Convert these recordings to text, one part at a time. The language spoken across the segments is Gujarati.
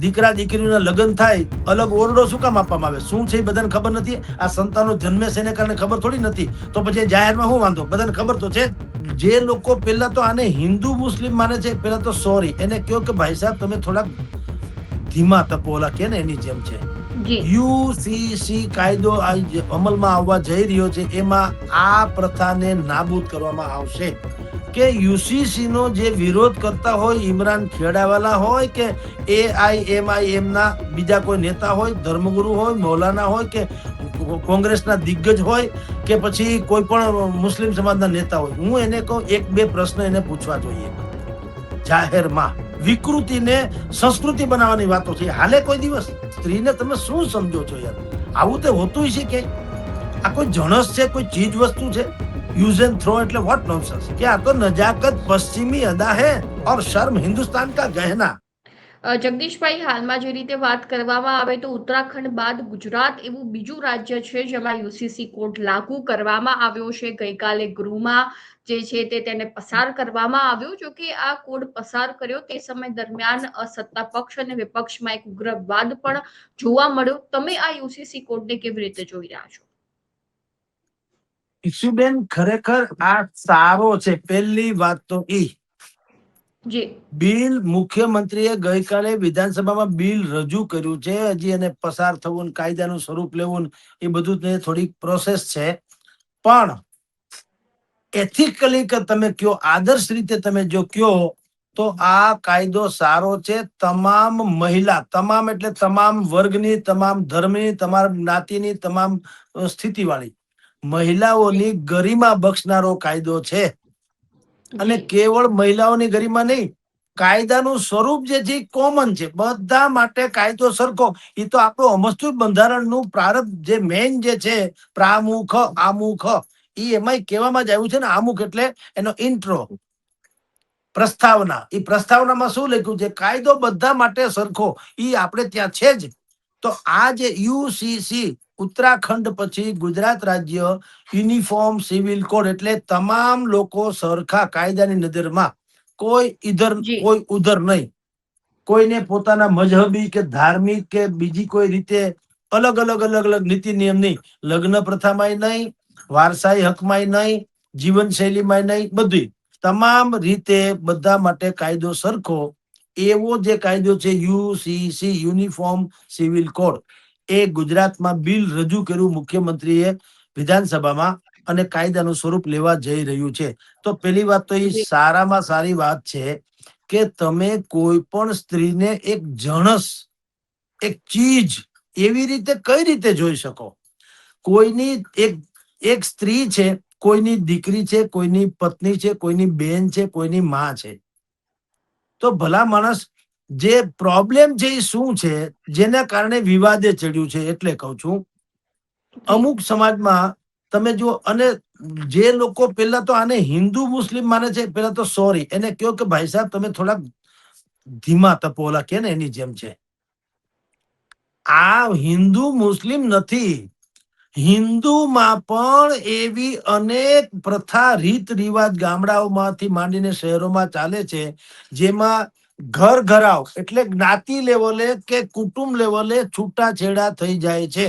દીકરા દીકરીના લગ્ન થાય, અલગ ઓરડો શું કામ આપવામાં આવે? શું છે એ બધાને ખબર નથી? આ સંતાનો જન્મે છે એને કારણે ખબર થોડી નથી, તો પછી જાહેરમાં શું વાંધો? બધાને ખબર તો છે. જે લોકો પેલા તો આને હિન્દુ મુસ્લિમ માને છે, પેલા તો સોરી એને કહો કે ભાઈ સાહેબ તમે થોડાક ધીમા તપો, ઓલા કે ને એની જેમ છે. યુસીસી કાયદો અમલમાં આવવા જઈ રહ્યો છે, એમાં આ પ્રથાને નાબૂદ કરવામાં આવશે. કે યુસીસી નો જે વિરોધ કરતા હોય, ઇમરાન ખેડાવાલા હોય કે AIMIM ના બીજા કોઈ નેતા હોય, ધર્મગુરુ હોય, મૌલાના હોય કે કોંગ્રેસના દિગ્ગજ હોય કે પછી કોઈ પણ મુસ્લિમ સમાજના નેતા હોય, હું એને કહું એક બે પ્રશ્ન એને પૂછવા જોઈએ જાહેરમાં. વિકૃતિને સંસ્કૃતિ બનાવવાની વાતો છે. હાલે કોઈ દિવસ સ્ત્રીને તમે શું સમજો છો યાર? આવું તો હોતું છે કે આ કોઈ જણસ છે, કોઈ ચીજ વસ્તુ છે? यूज एंड थ्रो એટલે વોટ નોનસેન્સ? કે આ તો નજાકત પશ્ચિમી અદા હે और शर्म हिंदुस्तान का गहना. જગદીશભાઈ, હાલમાં જે રીતે વાત કરવામાં આવે તો ઉત્તરાખંડ બાદ ગુજરાત એવું બીજું રાજ્ય છે જેમાં યુસીસી કોડ લાગુ કરવામાં આવ્યો છે. ગઈકાલે ગૃહમાં જે છે તેને પસાર કરવામાં આવ્યો. જો કે આ કોડ પસાર કર્યો તે સમય દરમિયાન સત્તા પક્ષ અને વિપક્ષમાં એક ઉગ્રવાદ પણ જોવા મળ્યો. તમે આ યુસીસી કોડને કેવી રીતે જોઈ રહ્યા છો? ઈશુબેન, ખરેખર આ સારો છે. પહેલી વાત તો ઈ બિલ મુખ્યમંત્રીએ ગઈકાલે વિધાનસભામાં બિલ રજૂ કર્યું છે. હજી એને પસાર થવું, કાયદાનું સ્વરૂપ લેવું, એ બધું થોડીક પ્રોસેસ છે. પણ એથિકલી કે તમે કયો, આદર્શ રીતે તમે જો કયો તો આ કાયદો સારો છે. તમામ મહિલા, તમામ એટલે તમામ વર્ગની, તમામ ધર્મની, તમામ જ્ઞાતિની, તમામ સ્થિતિવાળી મહિલાઓની ગરિમા બક્ષનારો કાયદો છે. અને કેવળ મહિલાઓની ગરિમા નહીં, કાયદાનું સ્વરૂપ જે છે કોમન છે, બધા માટે કાયદો સરખો. એ તો આપણું અમસ્તુ બંધારણનું પ્રારંભ જે મેઇન જે છે, પ્રામુખ આમુખ, એ એમાં કહેવામાં જ આવ્યું છે ને. આમુખ એટલે એનો ઇન્ટ્રો, પ્રસ્તાવના. એ પ્રસ્તાવનામાં શું લખ્યું છે? કાયદો બધા માટે સરખો. એ આપણે ત્યાં છે જ. તો આ જે યુસીસી ઉત્તરાખંડ પછી ગુજરાત રાજ્ય યુનિફોર્મ સિવિલ કોડ, એટલે તમામ લોકો સરખા કાયદાની નજરમાં, કોઈ ઈધર કોઈ ઉધર નહીં. કોઈને પોતાના મજહબી કે ધાર્મિક કે બીજી કોઈ રીતે અલગ અલગ અલગ અલગ નીતિ નિયમ નહીં. લગ્ન પ્રથામાંય નહીં, વારસાઈ હકમાંય નહીં, જીવનશૈલીમાં નહીં, બધી તમામ રીતે બધા માટે કાયદો સરખો. એવો જે કાયદો છે યુસીસી યુનિફોર્મ સિવિલ કોડ, એ ગુજરાતમાં બિલ રજૂ કર્યું મુખ્યમંત્રીએ વિધાનસભામાં, અને કાયદાનું સ્વરૂપ લેવા જઈ રહ્યું છે. તો પેલી વાત તો એ સારામાં સારી વાત છે કે તમે કોઈ પણ સ્ત્રીને એક જણસ, એક ચીજ એવી રીતે કઈ રીતે જોઈ શકો? કોઈની એક સ્ત્રી છે, કોઈની દીકરી છે, કોઈની પત્ની છે, કોઈની બેન છે, કોઈની માં છે. તો ભલા માણસ, જે પ્રોબ્લેમ છે એ શું છે જેના કારણે વિવાદે ચડ્યું છે? એટલે કહું છું, અમુક સમાજમાં તમે જુઓ, અને જે લોકો પેલા તો આને હિન્દુ મુસ્લિમ માને છે, પેલા તો સોરી એને કહો કે ભાઈ સાહેબ તમે થોડાક ધીમા તપો, ઓલા કે ને એની જેમ છે. આ હિન્દુ મુસ્લિમ નથી. હિન્દુમાં પણ એવી અનેક પ્રથા, રીત રિવાજ ગામડાઓમાંથી માંડીને શહેરોમાં ચાલે છે, જેમાં ઘર ઘરાવ એટલે જ્ઞાતિ લેવલે કે કુટુંબ લેવલે છૂટાછેડા થઈ જાય છે.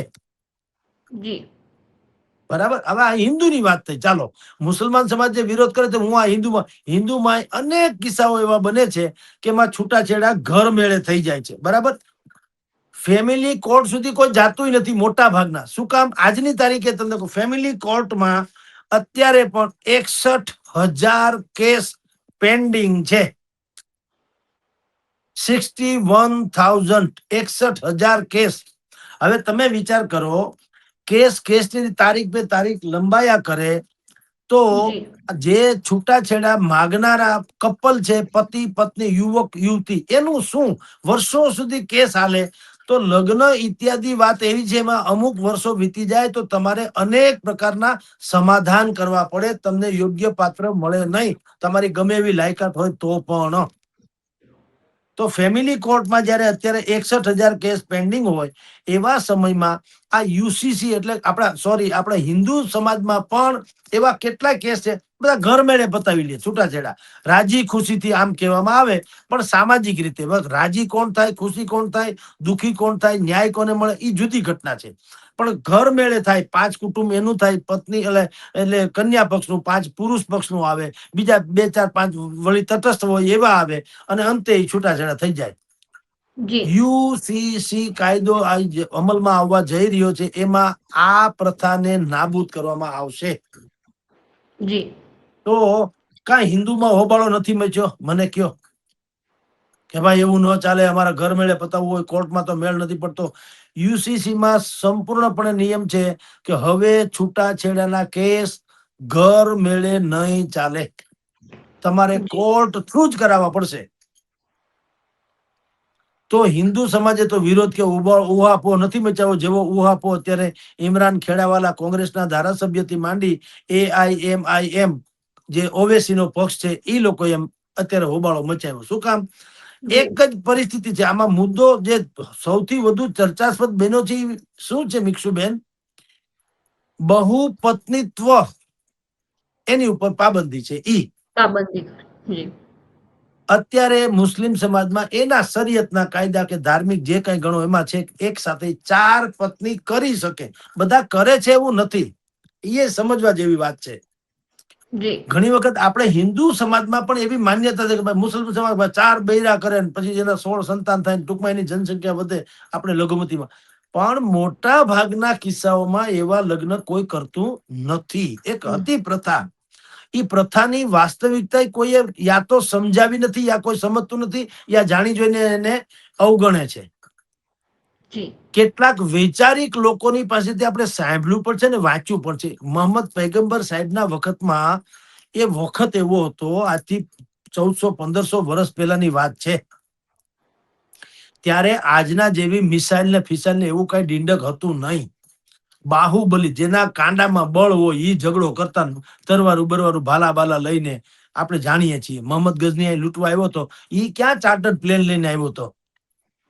બરાબર. હવે આ હિન્દુની વાત થઈ. ચાલો, મુસલમાન સમાજ જે વિરોધ કરે છે, હું આ હિન્દુમાં અનેક કિસ્સાઓ એવા બને છે કે એમાં છૂટાછેડા ઘર મેળે થઈ જાય છે. બરાબર. ફેમિલી કોર્ટ સુધી કોઈ જાતું નથી મોટા ભાગના. શું કામ? આજની તારીખે તમને ફેમિલી કોર્ટમાં અત્યારે પણ 61,000 કેસ પેન્ડિંગ છે. 61,000, 61,000 કેસ. હવે તમે વિચાર કરો, કેસની તારીખ બે તારીખ લંબાયા કરે તો જે છૂટાછેડા માગનારા કપલ છે, પતિ પત્ની, યુવક યુવતી, એનું શું? વર્ષો સુધી કેસ હાલે. તો લગ્ન ઇત્યાદિ વાત એવી છે, એમાં અમુક વર્ષો વીતી જાય તો તમારે અનેક પ્રકારના સમાધાન કરવા પડે. તમને યોગ્ય પાત્ર મળે નહીં, તમારી ગમે એવી લાયકાત હોય તો પણ. તો ફેમિલી કોર્ટમાં જયારે અત્યારે 61,000 કેસ પેન્ડિંગ હોય, એવા સમયમાં આ યુસીસી એટલે આપણા હિન્દુ સમાજમાં પણ એવા કેટલાય કેસ છે, બધા ઘર મેળે પતાવી લે છૂટાછેડા, રાજી ખુશીથી આમ કહેવામાં આવે, પણ સામાજિક રીતે રાજી કોણ થાય, ખુશી કોણ થાય, દુખી કોણ થાય, ન્યાય કોને મળે, એ જુદી ઘટના છે. પણ ઘર મેળે થાય, 5 કુટુંબ એનું થાય, પત્ની એટલે કન્યા પક્ષનું, 5 પુરુષ પક્ષનું આવે, બીજા 2 4 5 વળી તટસ્થ હોય એવા આવે, અને અંતે છૂટાછેડા થઈ જાય. જી યુસીસી કાયદો અમલમાં આવવા જઈ રહ્યો છે, એમાં આ પ્રથાને નાબૂદ કરવામાં આવશે. જી તો કાંઈ હિન્દુમાં હોબાળો નથી મચ્યો? મને કયો કે ભાઈ એવું ન ચાલે, અમારા ઘર મેળે પતાવવું હોય, કોર્ટમાં તો મેળ નથી પડતો. યુસીસીમાં સંપૂર્ણપણે નિયમ છે કે હવે છૂટાછેડાના કેસ ઘર મેળે નહીં ચાલે, તમારે કોર્ટ થ્રુ જ કરાવવા પડશે. તો હિન્દુ સમાજે તો વિરોધ કે ઉહાપો નથી મચાવો, જેવો ઉહાપો અત્યારે ઇમરાન ખેડાવાલા કોંગ્રેસના ધારાસભ્યથી માંડી AIMIM જે ઓવેસી નો પક્ષ છે, એ લોકો એમ અત્યારે હોબાળો મચાવ્યો. શું કામ? એક જ પરિસ્થિતિ છે આમાં. મુદ્દો જે સૌથી વધુ ચર્ચાસ્પદ બન્યો છે શું છે મિક્ષુબેન? બહુપત્નીત્વ, એની ઉપર પાબંદી છે. પાબંદી અત્યારે મુસ્લિમ સમાજમાં એના શરીયતના કાયદા કે ધાર્મિક જે કઈ ગણો એમાં છે, એક સાથે 4 પત્ની કરી શકે. બધા કરે છે એવું નથી, એ સમજવા જેવી વાત છે. ઘણી વખત આપણે હિન્દુ સમાજમાં પણ એવી માન્યતા છે કે ભાઈ મુસ્લિમ સમાજમાં 4 બૈરા કરે ને પછી એના 16 સંતાન થાય, ટૂંકમાં એની જનસંખ્યા વધે આપણે લઘુમતીમાં. પણ મોટા ભાગના કિસ્સાઓમાં એવા લગ્ન કોઈ કરતું નથી. એક હતી પ્રથા, એ પ્રથાની વાસ્તવિકતા કોઈએ યા તો સમજાવી નથી, યા કોઈ સમજતું નથી, યા જાણી જોઈને એને અવગણે છે. કેટલાક વૈચારિક લોકોની પાસેથી આપણે સાંભળ્યું પડશે ને વાંચ્યું પડશે. મોહમ્મદ પૈગંબર સાહેબના વખતમાં એ વખત એવો હતો, આજથી 1400-1500 વર્ષ પહેલાની વાત છે. ત્યારે આજના જેવી મિસાઇલ ને ફિસાઇલ ને એવું કઈ ડીંડક હતું નહીં. બાહુબલી, જેના કાંડામાં બળ હોય એ ઝઘડો કરતા, તરવારું બરવારું ભાલા બાલા લઈને. આપણે જાણીએ છીએ મોહમ્મદ ગઝની લૂંટવા આવ્યો હતો, એ ક્યાં ચાર્ટર્ડ પ્લેન લઈને આવ્યો હતો?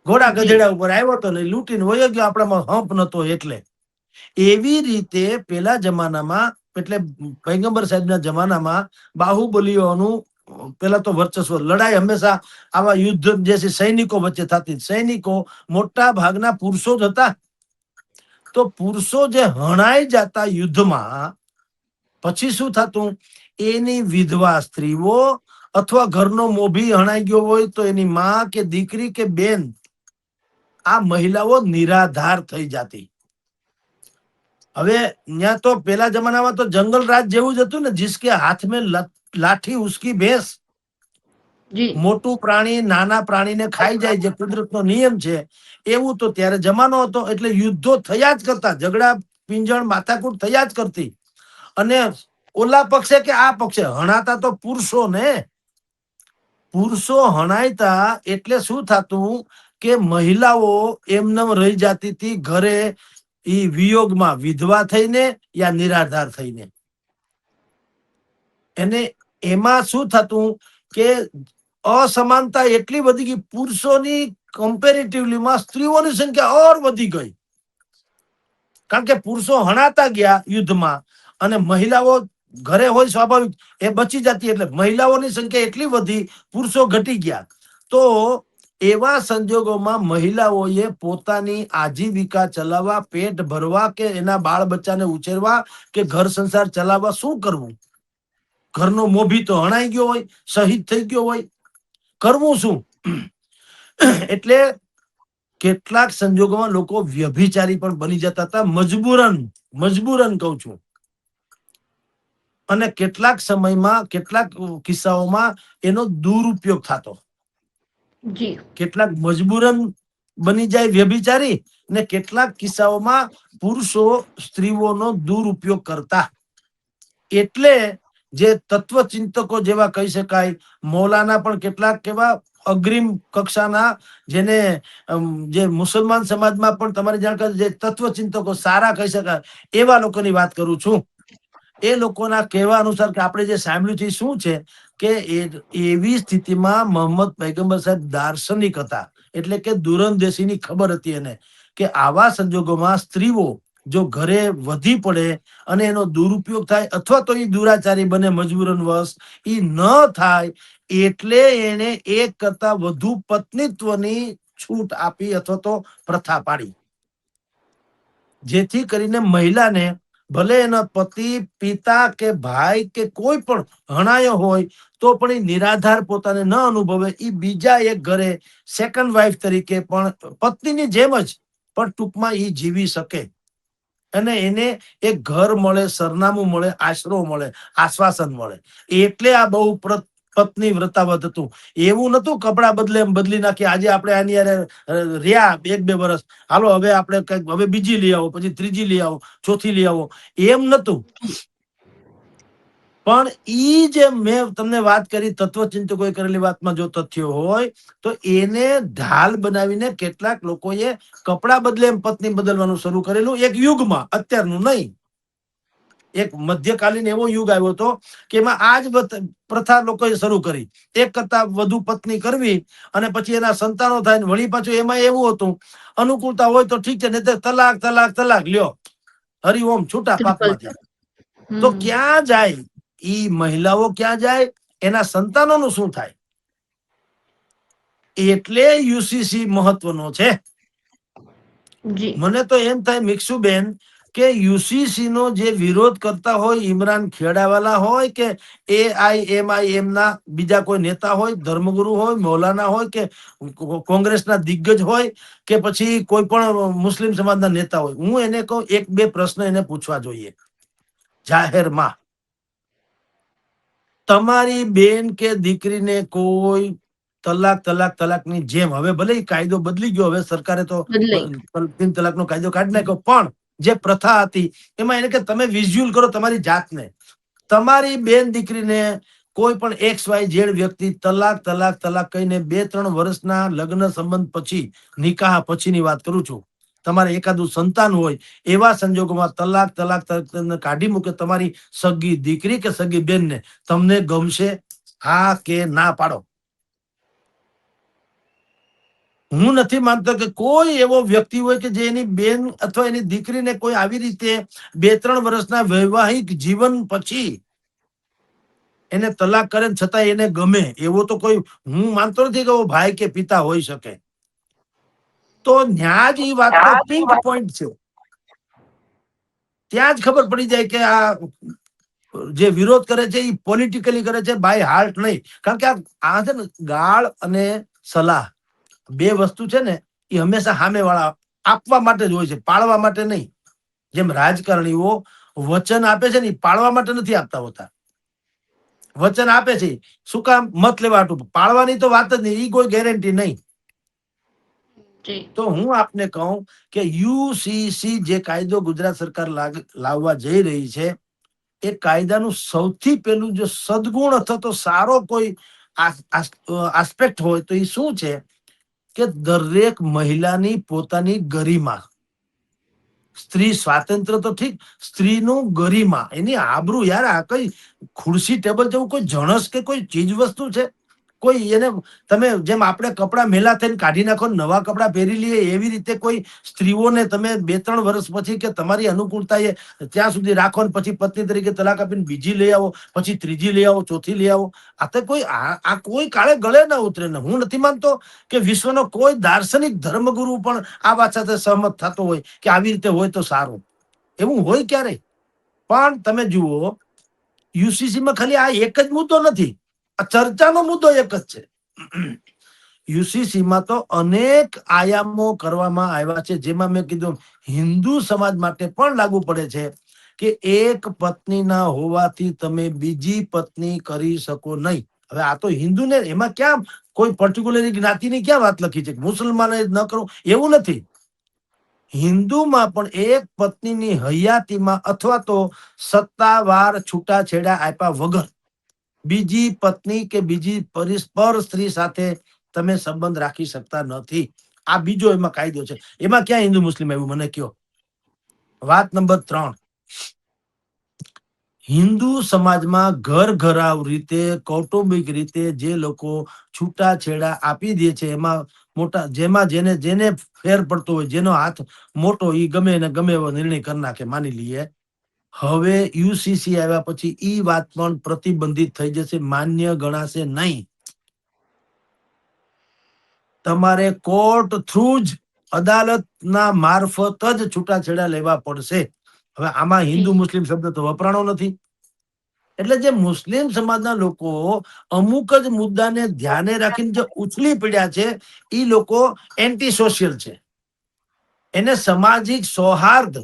ઘોડા ગધેડા ઉપર આવ્યો હતો ને લૂંટીને વયો ગયો. આપણામાં હંપ નતો એટલે. એવી રીતે પેલા જમાનામાં, એટલે પૈગંબર સાહેબના જમાનામાં બાહુબલીઓનું પેલા તો વર્ચસ્વ, લડાઈ હંમેશા આવા યુદ્ધ જે છે સૈનિકો વચ્ચે થતી. સૈનિકો મોટા ભાગના પુરુષો જ હતા. તો પુરુષો જે હણાઈ જતા યુદ્ધમાં, પછી શું થતું? એની વિધવા સ્ત્રીઓ અથવા ઘરનો મોભી હણાઈ ગયો હોય તો એની માં કે દીકરી કે બેન, આ મહિલાઓ નિરાધાર થઈ જતી. હવે ત્યાં તો પેલા જમાનામાં તો જંગલ રાજ જેવું જ હતું ને, જિસકે હાથ મેં લાઠી ઉસકી ભેંસ. મોટું પ્રાણી નાના પ્રાણીને ખાઈ જાય, જે કુદરતનો નિયમ છે. એવું તો ત્યારે જમાનો હતો, એટલે યુદ્ધો થયા જ કરતા, ઝઘડા પીંજણ માથાકૂટ થયા જ કરતી. અને ઓલા પક્ષે કે આ પક્ષે હણાતા તો પુરુષો ને. પુરુષો હણાયતા એટલે શું થતું કે મહિલાઓ એમને રહી જતી હતી ઘરે, એ વિયોગમાં, વિધવા થઈને યા નિરાધાર થઈને. એને એમાં શું થતું કે અસમાનતા એટલી વધી ગઈ, પુરુષોની કમ્પેરેટિવલીમાં સ્ત્રીઓની સંખ્યા ઓર વધી ગઈ. કારણ કે પુરુષો હણાતા ગયા યુદ્ધમાં, અને મહિલાઓ ઘરે હોય સ્વાભાવિક એ બચી જતી, એટલે મહિલાઓની સંખ્યા એટલી વધી, પુરુષો ઘટી ગયા. તો એવા સંજોગોમાં મહિલાઓએ પોતાની આજીવિકા ચલાવવા, પેટ ભરવા કે એના બાળ બચ્ચાને ઉછેરવા કે ઘર સંસાર ચલાવવા શું કરવું? ઘરનો મોભી તો હણાઈ ગયો હોય, શહીદ થઈ ગયો હોય, કરવું શું? એટલે કેટલાક સંજોગોમાં લોકો વ્યભિચારી પણ બની જતા હતા, મજબૂરન કહું છું. અને કેટલાક સમયમાં, કેટલાક કિસ્સાઓમાં એનો દુરુપયોગ થતો. કેટલાક મજબૂરન બની જાય વ્યભિચારી, ને કેટલાક કિસ્સાઓમાં પુરુષો સ્ત્રીઓનો દુરુપયોગ કરતા. એટલે જે તત્વચિંતકો જેવા કહી શકાય, મૌલાના પણ કેટલાક કેવા અગ્રીમ કક્ષાના, જેને જે મુસલમાન સમાજમાં પણ તમારી જાણકારી, જે તત્વચિંતકો સારા કહી શકાય, એવા લોકોની વાત કરું છું. એ લોકોના કહેવા અનુસાર કે આપણે જે સાંભળ્યું છે શું છે કે એવી સ્થિતિમાં મોહમ્મદ પૈગંબર સાહેબ દાર્શનિક હતા, એટલે કે દૂરંદેશીની ખબર હતી એને, કે આવા સંજોગોમાં સ્ત્રીઓ જો ઘરે વધી પડે અને એનો દુરુપયોગ થાય અથવા તો એ દુરાચારી બને મજબૂરન વશ એ ન થાય એટલે એને એક કરતા વધુ પત્નીત્વની છૂટ આપી અથવા તો પ્રથા પાડી, જેથી કરીને મહિલાને ભલે એના પતિ, પિતા કે ભાઈ કે કોઈ પણ હણાયો હોય તો પણ એ નિરાધાર પોતાને ન અનુભવે, એ બીજા એક ઘરે સેકન્ડ વાઇફ તરીકે પણ પત્નીની જેમ જ પણ ટૂંકમાં એ જીવી શકે અને એને એક ઘર મળે, સરનામું મળે, આશરો મળે, આશ્વાસન મળે. એટલે આ બહુ પત્ની વ્રતાવત હતું. એવું નતું કપડા બદલે એમ બદલી નાખી, આજે આપણે આની રહ્યા 1-2 વર્ષ, હાલો હવે આપણે કઈક હવે બીજી લઈ આવો, પછી ત્રીજી લઈ આવો, ચોથી લઈ આવો, એમ નતું. પણ ઈ જે મેં તમને વાત કરી તત્વચિંતકોએ કરેલી વાતમાં જો તથ્યો હોય તો એને ઢાલ બનાવીને કેટલાક લોકોએ કપડા બદલે એમ પત્ની બદલવાનું શરૂ કરેલું એક યુગમાં, અત્યારનું નહીં. એક મધ્યકાલીન એવો યુગ આવ્યો હતો કે એમાં આ જ પ્રથા લોકોએ શરૂ કરી, એક કરતા વધુ પત્ની કરવી અને પછી એના સંતાનો થાય ને વળી પાછું એમાં એવું હતું અનુકૂળતા હોય તો ઠીક છે, નહીં તો તલાક તલાક તલાક લ્યો, હરિઓમ છૂટા ટ્રિપલ પાકમાંથી. તો ક્યાં જાય ઈ મહિલાઓ, ક્યાં જાય, એના સંતાનોનું શું થાય? એટલે યુસીસી મહત્વનો છે. મને તો એમ થાય મિક્ષુબેન કે યુસીસી નો જે વિરોધ કરતા હોય ઇમરાન ખેડાવાલા હોય કે AIMIM ના બીજા કોઈ નેતા હોય, ધર્મગુરુ હોય, મૌલાના હોય કે કોંગ્રેસના દિગ્ગજ હોય કે પછી કોઈ પણ મુસ્લિમ સમાજના નેતા હોય, હું એને કહું 1-2 પ્રશ્ન એને પૂછવા જોઈએ જાહેરમાં. તમારી બેન કે દીકરીને કોઈ તલાકની જેમ, હવે ભલે કાયદો બદલી ગયો, હવે સરકારે તો બદલાઈ 3 તલાકનો કાયદો કાઢી નાખ્યો, પણ જે પ્રથા હતી એમાં એને કે તમે વિઝ્યુઅલ કરો તમારી જાતને. તમારી બેન દીકરીને કોઈ પણ XYZ વ્યક્તિ તલાક તલાક તલાક કહીને 2-3 વર્ષના લગ્ન સંબંધ પછી, નિકાહ પછીની વાત કરું છું, તમારે એકાદું સંતાન હોય એવા સંજોગોમાં તલાક તલાક કાઢી મૂકે તમારી સગી દીકરી કે સગી બેનને, તમને ગમશે? હા કે ના પાડો. હું નથી માનતો કે કોઈ એવો વ્યક્તિ હોય કે જે એની બેન અથવા એની દીકરીને કોઈ આવી રીતે 2-3 વર્ષના વૈવાહિક જીવન પછી એને તલાક કરે છતાં એને ગમે, એવો તો કોઈ હું માનતો નથી કે ભાઈ કે પિતા હોઈ શકે. તો ન્યા જ એ વાતનો પિંક પોઈન્ટ છે. ત્યાં જ ખબર પડી જાય કે આ જે વિરોધ કરે છે એ પોલિટિકલી કરે છે, બાય હાર્ટ નહીં. કારણ કે આ છે ને ગાળ અને સલાહ, 2 વસ્તુ છે ને એ હંમેશા સામેવાળા આપવા માટે જ હોય છે, પાળવા માટે નહીં. જેમ રાજકારણીઓ વચન આપે છે ને એ પાળવા માટે નથી આપતા હોતા. વચન આપે છે શું કામ? મત લેવા હાટુ. પાળવાની તો વાત જ નહીં, એ કોઈ ગેરંટી નહીં. તો હું આપને કહું કે યુસીસી જે કાયદો ગુજરાત સરકાર લાવવા જઈ રહી છે એ કાયદાનું સૌથી પહેલું જો સદગુણ અથવા તો સારો કોઈ આસ્પેક્ટ હોય તો એ શું છે કે દરેક મહિલાની પોતાની ગરિમા, સ્ત્રી સ્વાતંત્ર્ય તો ઠીક, સ્ત્રીનું ગરિમા, એની આબરૂ. યાર આ કઈ ખુરશી ટેબલ જેવું કોઈ જણસ કે કોઈ ચીજ વસ્તુ છે? કોઈ એને તમે જેમ આપણે કપડા મેલા થઈને કાઢી નાખો, નવા કપડા પહેરી લઈએ, એવી રીતે કોઈ સ્ત્રીઓને તમે 2-3 વર્ષ પછી કે તમારી અનુકૂળતા એ ત્યાં સુધી રાખો ને પછી પત્ની તરીકે તલાક આપીને બીજી લઈ આવો, પછી ત્રીજી લઈ આવો, ચોથી લઈ આવો. આ તો કોઈ આ કોઈ કાળે ગળે ના ઉતરે ને. હું નથી માનતો કે વિશ્વનો કોઈ દાર્શનિક ધર્મગુરુ પણ આ વાત સાથે સહમત થતો હોય કે આવી રીતે હોય તો સારું. એવું હોય ક્યારે? પણ તમે જુઓ યુસીસીમાં ખાલી આ એક જ મુદ્દો નથી, આ ચર્ચાનો મુદ્દો એક જ છે. યુસીસીમાં તો અનેક આયામો કરવામાં આવ્યા છે, જેમાં મેં કીધું હિન્દુ સમાજ માટે પણ લાગુ પડે છે કે એક પત્નીના હોવાથી તમે બીજી પત્ની કરી શકો નહીં. હવે આ તો હિન્દુને, એમાં ક્યાં કોઈ પર્ટિક્યુલર જ્ઞાતિની ક્યાં વાત લખી છે? મુસલમાને ન કરવું એવું નથી. હિન્દુમાં પણ એક પત્નીની હયાતીમાં અથવા તો સત્તાવાર છૂટાછેડા આપ્યા વગર બીજી પત્ની કે બીજી પર સ્ત્રી સાથે તમે સંબંધ રાખી શકતા નથી. આ બીજો એમાં કાયદો છે. એમાં ક્યાં હિન્દુ મુસ્લિમ આવ્યું મને કયો? વાત નંબર 3, હિન્દુ સમાજમાં ઘર ઘરાવ રીતે કૌટુંબિક રીતે જે લોકો છૂટાછેડા આપી દે છે એમાં મોટા જેમાં જેને જેને ફેર પડતો હોય જેનો હાથ મોટો ઈ ગમે એને ગમે એવો નિર્ણય કરી નાખે માની લઈએ. હવે યુસીસી આવ્યા પછી ઈ વાત પણ પ્રતિબંધિત થઈ જશે, માન્ય ગણાશે નહીં. તમારે કોર્ટ થ્રુ જ અદાલતના મારફત જ છૂટાછેડા લેવા પડશે. હવે આમાં હિન્દુ જી મુસ્લિમ શબ્દ તો વપરાણો નથી. એટલે જે મુસ્લિમ સમાજના લોકો અમુક જ મુદ્દાને ધ્યાને રાખીને જે ઉછળી પડ્યા છે એ લોકો એન્ટી સોશિયલ છે. એને સામાજિક સૌહાર્દ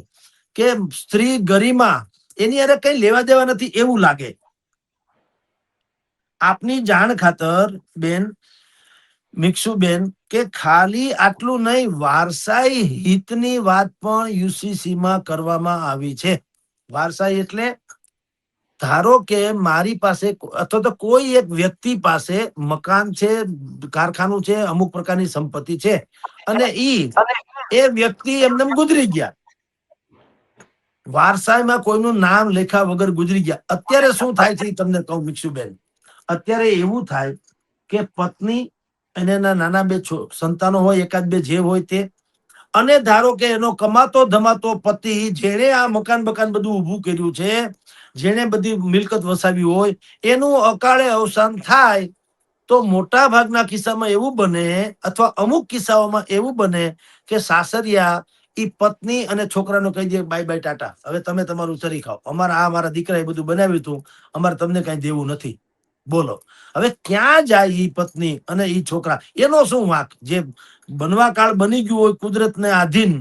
કે સ્ત્રી ગરિમા એની અરે કઈ લેવા દેવા નથી એવું લાગે. આપની જાણ ખાતર બેન મિક્ષુબેન કે ખાલી આટલું નહીં, વારસાઈ હિતની વાત પણ યુસીસી માં કરવામાં આવી છે. વારસાઈ એટલે ધારો કે મારી પાસે અથવા તો કોઈ એક વ્યક્તિ પાસે મકાન છે, કારખાનું છે, અમુક પ્રકારની સંપત્તિ છે અને એ વ્યક્તિ એમને ગુજરી ગયા, વારસાઈમાં કોઈનું નામ લેખા વગર ગુજરી ગયા. અત્યારે શું થાય છે તમને કહું મિક્ષુબેન, અત્યારે એવું થાય કે પત્ની અને એના નાના બે સંતાનો હોય, એકાદ બે જે હોય તે, અને ધારો કે એનો કમાતો ધમાતો પતિ જેણે આ મકાન બકાન બધું ઊભું કર્યું છે, જેણે બધી મિલકત વસાવી હોય, એનું અકાળે અવસાન થાય તો મોટા ભાગના કિસ્સામાં એવું બને અથવા અમુક કિસ્સાઓમાં એવું બને કે સાસરિયા ઈ પત્ની અને છોકરાનો કહી દે બાય બાય ટાટા, હવે તમે તમારું ચરી ખાઓ, અમારા દીકરાએ બધું બનાવ્યું હતું, અમારે તમને કઈ દેવું નથી. બોલો હવે ક્યાં જાય ઈ પત્ની અને ઈ છોકરા, એનો શું વાંક? જે બનવા કાળ બની ગયું હોય કુદરતને આધીન,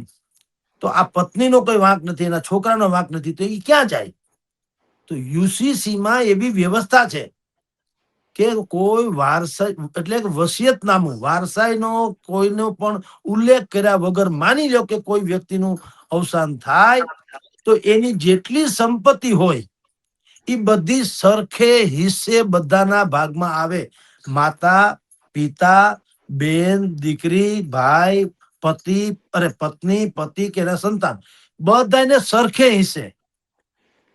તો આ પત્નીનો કોઈ વાંક નથી, એના છોકરાનો વાંક નથી, તો ઈ ક્યાં જાય? તો યુસીસી માં એવી વ્યવસ્થા છે કે કોઈ વારસાઈ એટલે વસિયતનામું, વારસાઈનો કોઈનો પણ ઉલ્લેખ કર્યા વગર માની લો કે કોઈ વ્યક્તિનું અવસાન થાય તો એની જેટલી સંપત્તિ હોય એ બધી સરખે હિસ્સે બધાના ભાગમાં આવે. માતા, પિતા, બેન, દીકરી, ભાઈ, પતિ અરે પત્ની, પતિ કે એના સંતાન બધાને સરખે હિસ્સે.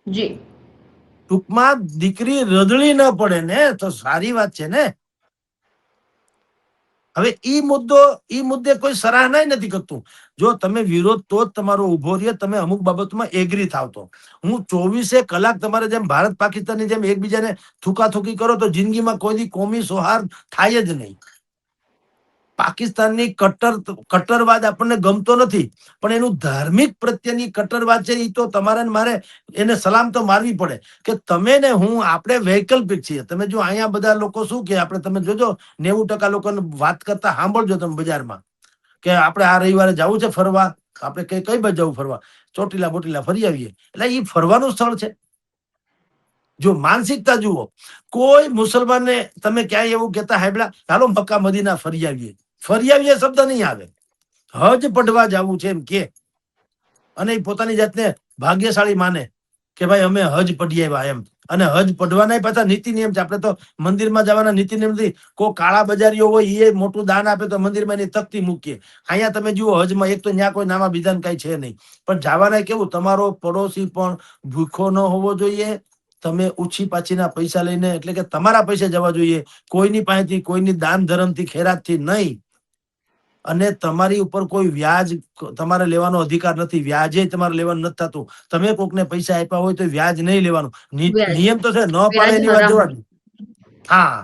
જી ટૂંકમાં દીકરી રદડી ન પડે ને તો સારી વાત છે ને. હવે ઈ મુદ્દે કોઈ સરાહના નથી કરતું. જો તમે વિરોધ તો જ તમારો ઉભો રહે, તમે અમુક બાબતમાં એગ્રી થાવ તો. હું 24 કલાક તમારે જેમ ભારત પાકિસ્તાનની જેમ એકબીજાને થૂકાથૂકી કરો તો જિંદગીમાં કોઈ કોમી સૌહાર્દ થાય જ નહીં. પાકિસ્તાનની કટ્ટરવાદ આપણને ગમતો નથી, પણ એનું ધાર્મિક પ્રત્યેની કટ્ટરવાદ છે એ તો તમારે મારે એને સલામ તો મારવી પડે કે તમે ને હું આપણે વૈકલ્પિક છીએ. તમે જો અહીંયા બધા લોકો શું કે આપણે તમે જોજો 90% લોકોને વાત કરતા સાંભળજો તમે બજારમાં કે આપણે આ રવિવારે જવું છે ફરવા, આપણે કઈ બાજુ જવું ફરવા? ચોટીલા બોટીલા ફરી આવીએ. એટલે એ ફરવાનું સ્થળ છે? જો માનસિકતા જુઓ, કોઈ મુસલમાનને તમે ક્યાંય એવું કહેતા હાબલા ચાલો મક્કા મદીના ફરી આવીએ શબ્દ નહીં આવે. હજ પઢવા જવું છે એમ કે, અને એ પોતાની જાતને ભાગ્યશાળી માને કે ભાઈ અમે હજ પઢી આવ્યા એમ. અને હજ પઢવાના પાછા નીતિ નિયમ છે. આપણે તો મંદિરમાં જવાના નીતિ નિયમ નથી. કોઈ કાળા બજારીઓ હોય એ મોટું દાન આપે તો મંદિરમાં એની તકતી મૂકીએ. અહીંયા તમે જુઓ હજમાં એક તો ત્યાં કોઈ નામા વિધાન કઈ છે નહીં, પણ જવાના કેવું તમારો પડોશી પણ ભૂખો ન હોવો જોઈએ, તમે ઓછી પાછીના પૈસા લઈને એટલે કે તમારા પૈસે જવા જોઈએ, કોઈની પાસેથી કોઈની દાન ધર્મથી ખેરાતથી નહીં. અને તમારી ઉપર કોઈ વ્યાજ તમારે લેવાનો અધિકાર નથી, વ્યાજે તમારે લેવાનું નથી થતું. તમે કોકને પૈસા આપ્યા હોય તો વ્યાજ નહીં લેવાનું. વ્યાજ નિયમ તો છે, ન પાળે વ્યાજ એની વાત હરામ. જવા દો. હા,